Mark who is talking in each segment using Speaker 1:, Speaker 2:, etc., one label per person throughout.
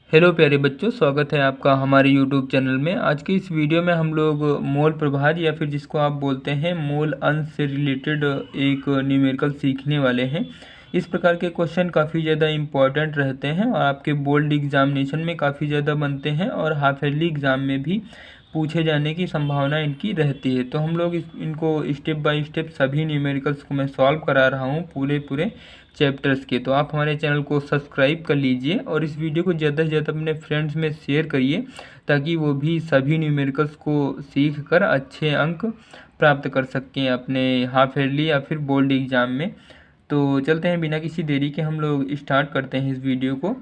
Speaker 1: Hello प्यारे बच्चों, स्वागत है आपका हमारे यूट्यूब चैनल में। आज की इस वीडियो में हम लोग मोल प्रभाज या फिर जिसको आप बोलते हैं मोल अंश से रिलेटेड एक न्यूमेरिकल सीखने वाले हैं। इस प्रकार के क्वेश्चन काफ़ी ज़्यादा इम्पॉर्टेंट रहते हैं और आपके बोर्ड एग्जामिनेशन में काफ़ी ज़्यादा बनते हैं और हाफ ईयरली एग्ज़ाम में भी पूछे जाने की संभावना इनकी रहती है। तो हम लोग इनको स्टेप बाय स्टेप सभी न्यूमेरिकल्स को मैं सॉल्व करा रहा हूँ पूरे चैप्टर्स के। तो आप हमारे चैनल को सब्सक्राइब कर लीजिए और इस वीडियो को ज़्यादा से ज़्यादा अपने फ्रेंड्स में शेयर करिए ताकि वो भी सभी न्यूमेरिकल्स को सीख कर अच्छे अंक प्राप्त कर सकें अपने हाफ ईयरली या फिर बोर्ड एग्ज़ाम में। तो चलते हैं, बिना किसी देरी के हम लोग स्टार्ट करते हैं इस वीडियो को।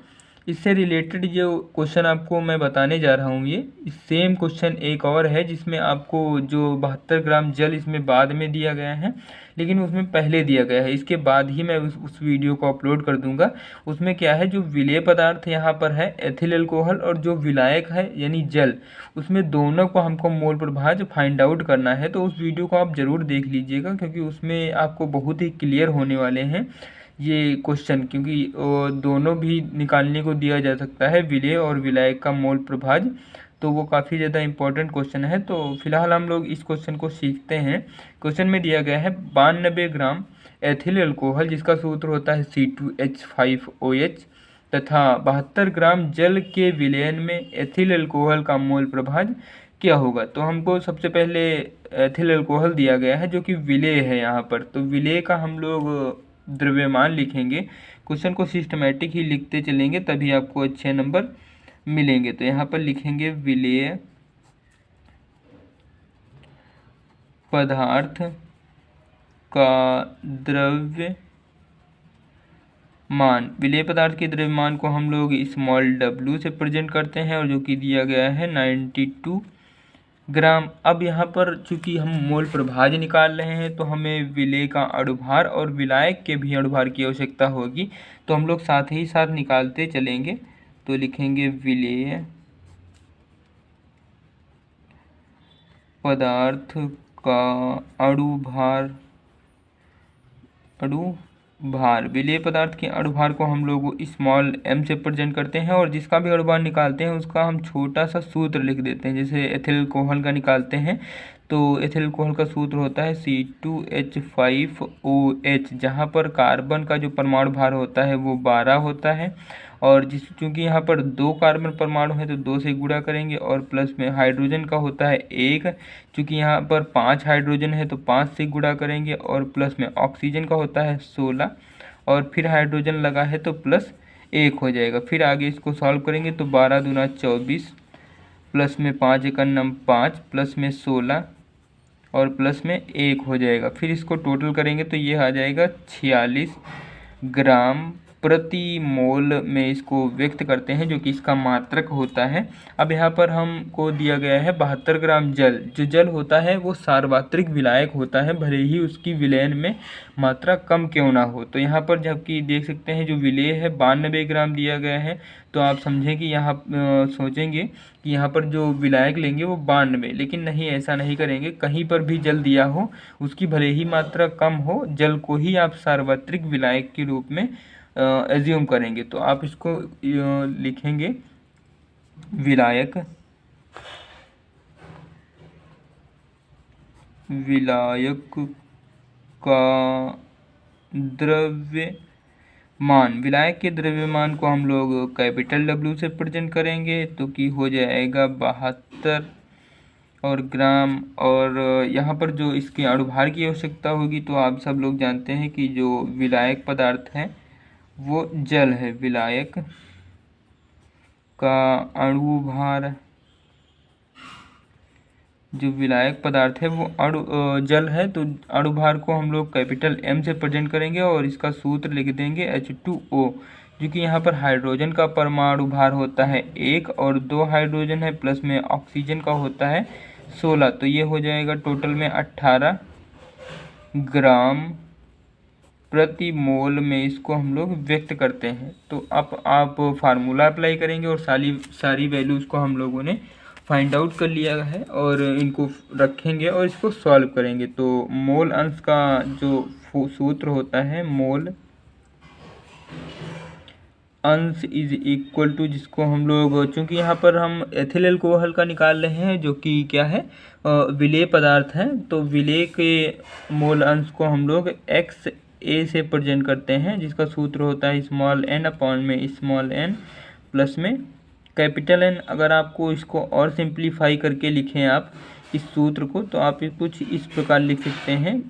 Speaker 1: इससे रिलेटेड जो क्वेश्चन आपको मैं बताने जा रहा हूँ, ये सेम क्वेश्चन एक और है जिसमें आपको जो 72 ग्राम जल इसमें बाद में दिया गया है, लेकिन उसमें पहले दिया गया है। इसके बाद ही मैं उस वीडियो को अपलोड कर दूंगा। उसमें क्या है, जो विलेय पदार्थ यहाँ पर है एथिल अल्कोहल और जो विलायक है यानी जल, उसमें दोनों को हमको मोल प्रभाज फाइंड आउट करना है। तो उस वीडियो को आप ज़रूर देख लीजिएगा क्योंकि उसमें आपको बहुत ही क्लियर होने वाले हैं ये क्वेश्चन, क्योंकि दोनों भी निकालने को दिया जा सकता है, विलेय और विलायक का मोल प्रभाज। तो वो काफ़ी ज़्यादा इंपॉर्टेंट क्वेश्चन है। तो फिलहाल हम लोग इस क्वेश्चन को सीखते हैं। क्वेश्चन में दिया गया है 92 ग्राम एथिल अल्कोहल जिसका सूत्र होता है C2H5OH तथा 72 ग्राम जल के विलयन में एथिल अल्कोहल का मोल प्रभाज क्या होगा। तो हमको सबसे पहले एथिल अल्कोहल दिया गया है जो कि विलेय है यहाँ पर। तो विलेय का हम लोग द्रव्यमान लिखेंगे। क्वेश्चन को सिस्टमेटिक ही लिखते चलेंगे तभी आपको अच्छे नंबर मिलेंगे। तो यहाँ पर लिखेंगे विलेय पदार्थ का द्रव्यमान। विलेय पदार्थ के द्रव्यमान को हम लोग स्मॉल w से प्रेजेंट करते हैं और जो कि दिया गया है 92 ग्राम। अब यहाँ पर चूंकि हम मोल प्रभाज निकाल रहे हैं तो हमें विलेय का अणुभार और विलायक के भी अणुभार की आवश्यकता होगी, तो हम लोग साथ ही साथ निकालते चलेंगे। तो लिखेंगे विलेय पदार्थ का अणुभार विलेय पदार्थ के अणुभार को हम लोग स्मॉल m से प्रेजेंट करते हैं और जिसका भी अणुभार निकालते हैं उसका हम छोटा सा सूत्र लिख देते हैं। जैसे एथिल अल्कोहल का निकालते हैं तो एथिल अल्कोहल का सूत्र होता है C2H5OH, जहाँ पर कार्बन का जो परमाणु भार होता है वो 12 होता है और चूँकि यहाँ पर 2 कार्बन परमाणु है तो 2 से गुणा करेंगे और प्लस में हाइड्रोजन का होता है 1, चूँकि यहाँ पर 5 हाइड्रोजन है तो 5 से गुणा करेंगे और प्लस में ऑक्सीजन का होता है 16 और फिर हाइड्रोजन लगा है तो प्लस 1 हो जाएगा। फिर आगे इसको सॉल्व करेंगे तो 12 दूना 24 प्लस में 5 एक 5 प्लस में 16 और प्लस में 1 हो जाएगा। फिर इसको टोटल करेंगे तो ये आ जाएगा 46 ग्राम प्रति मोल में इसको व्यक्त करते हैं जो कि इसका मात्रक होता है। अब यहाँ पर हमको दिया गया है 72 ग्राम जल। जो जल होता है वो सार्वत्रिक विलायक होता है, भले ही उसकी विलयन में मात्रा कम क्यों ना हो। तो यहाँ पर जबकि देख सकते हैं जो विलेय है 92 ग्राम दिया गया है, तो आप समझें कि यहाँ सोचेंगे कि यहाँ पर जो विलायक लेंगे वो 92, लेकिन नहीं, ऐसा नहीं करेंगे। कहीं पर भी जल दिया हो उसकी भले ही मात्रा कम हो, जल को ही आप सार्वत्रिक विलायक के रूप में एज्यूम करेंगे। तो आप इसको लिखेंगे विलायक का द्रव्यमान। विलायक के द्रव्यमान को हम लोग कैपिटल W से प्रेजेंट करेंगे तो कि हो जाएगा 72 और ग्राम। और यहाँ पर जो इसके अणुभार की आवश्यकता होगी तो आप सब लोग जानते हैं कि जो विलायक पदार्थ है वो जल है। विलायक का अणुभार, जो विलायक पदार्थ है वो जल है, तो अणुभार को हम लोग कैपिटल M से प्रेजेंट करेंगे और इसका सूत्र लिख देंगे H2O, जो कि यहाँ पर हाइड्रोजन का परमाणु भार होता है 1 और 2 हाइड्रोजन है प्लस में ऑक्सीजन का होता है 16। तो ये हो जाएगा टोटल में 18 ग्राम प्रति मोल में इसको हम लोग व्यक्त करते हैं। तो आप फार्मूला अप्लाई करेंगे और सारी वैल्यूज़ को हम लोगों ने फाइंड आउट कर लिया है और इनको रखेंगे और इसको सॉल्व करेंगे। तो मोल अंश का जो सूत्र होता है मोल अंश इज इक्वल टू, जिसको हम लोग, चूँकि यहाँ पर हम एथिल अल्कोहल का निकाल रहे हैं जो कि क्या है, विलेय पदार्थ है, तो विलेय के मोल अंश को हम लोग एक्स ए से प्रेजेंट करते हैं, जिसका सूत्र होता है स्मॉल एन अपॉन में स्मॉल एन प्लस में कैपिटल एन। अगर आपको इसको और सिंप्लीफाई करके लिखें आप इस सूत्र को, तो आप कुछ इस प्रकार लिख सकते हैं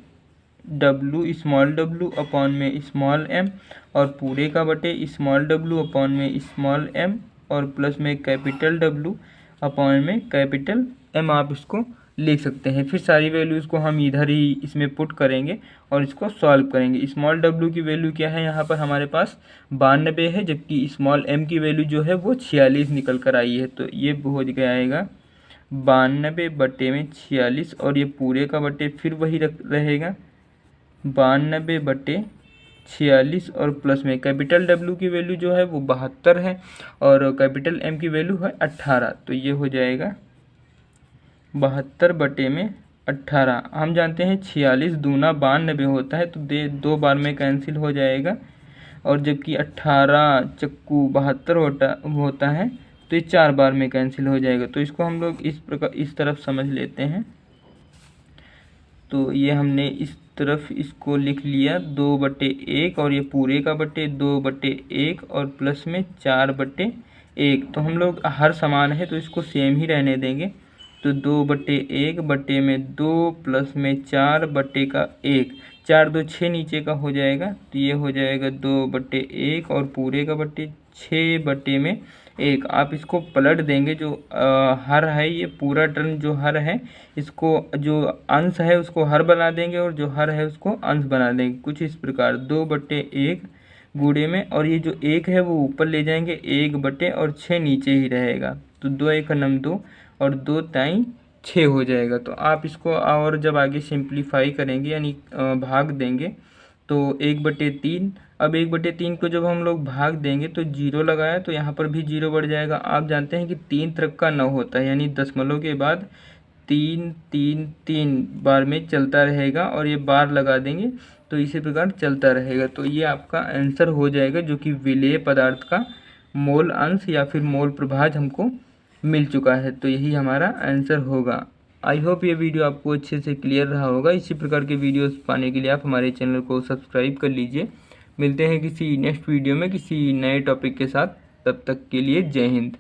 Speaker 1: डब्लू स्मॉल डब्लू अपॉन में स्मॉल एम और पूरे का बटे स्मॉल डब्लू अपॉन में स्मॉल एम और प्लस में कैपिटल डब्लू अपॉन में कैपिटल एम, आप इसको लिख सकते हैं। फिर सारी वैल्यूज़ को हम इधर ही इसमें पुट करेंगे और इसको सॉल्व करेंगे। स्मॉल डब्लू की वैल्यू क्या है, यहाँ पर हमारे पास 92 है, जबकि स्मॉल एम की वैल्यू जो है वो 46 निकल कर आई है। तो ये हो जाएगा 92 बटे में 46 और ये पूरे का बटे फिर वही रहेगा 92 बटे 46 और प्लस में कैपिटल डब्ल्यू की वैल्यू जो है वो 72 है और कैपिटल एम की वैल्यू है 18। तो ये हो जाएगा 72 बटे में 18। हम जानते हैं 46 दूना 92 होता है, तो 2 बार में कैंसिल हो जाएगा, और जबकि 18 चक्कू 72 होता है, तो ये 4 बार में कैंसिल हो जाएगा। तो इसको हम लोग इस प्रकार इस तरफ समझ लेते हैं। तो ये हमने इस तरफ इसको लिख लिया 2/1 और ये पूरे का बटे 2/1 और प्लस में 4/1। तो हम लोग हर समान है तो इसको सेम ही रहने देंगे। तो 2/1 बटे में 2 प्लस में 4/1, 4 2 6 नीचे का हो जाएगा, तो ये हो जाएगा 2/1 और पूरे का बटे 6/1। आप इसको पलट देंगे, जो हर है ये पूरा टर्म जो हर है इसको, जो अंश है उसको हर बना देंगे और जो हर है उसको अंश बना देंगे, कुछ इस प्रकार 2/1 गुणे में, और ये जो 1 है वो ऊपर ले जाएंगे 1 और 6 नीचे ही रहेगा। तो 2 1 2 और 2 3 6 हो जाएगा। तो आप इसको और जब आगे सिंप्लीफाई करेंगे यानी भाग देंगे तो 1/3। अब 1/3 को जब हम लोग भाग देंगे तो 0 लगाया तो यहाँ पर भी 0 बढ़ जाएगा। आप जानते हैं कि 3 तरफ का 9 होता है, यानी दशमलव के बाद 3 3 3 बार में चलता रहेगा और ये बार लगा देंगे तो इसी प्रकार चलता रहेगा। तो ये आपका आंसर हो जाएगा, जो कि विलेय पदार्थ का मोल अंश या फिर मोल प्रभाज हमको मिल चुका है। तो यही हमारा आंसर होगा। आई होप ये वीडियो आपको अच्छे से क्लियर रहा होगा। इसी प्रकार के वीडियोस पाने के लिए आप हमारे चैनल को सब्सक्राइब कर लीजिए। मिलते हैं किसी नेक्स्ट वीडियो में किसी नए टॉपिक के साथ, तब तक के लिए जय हिंद।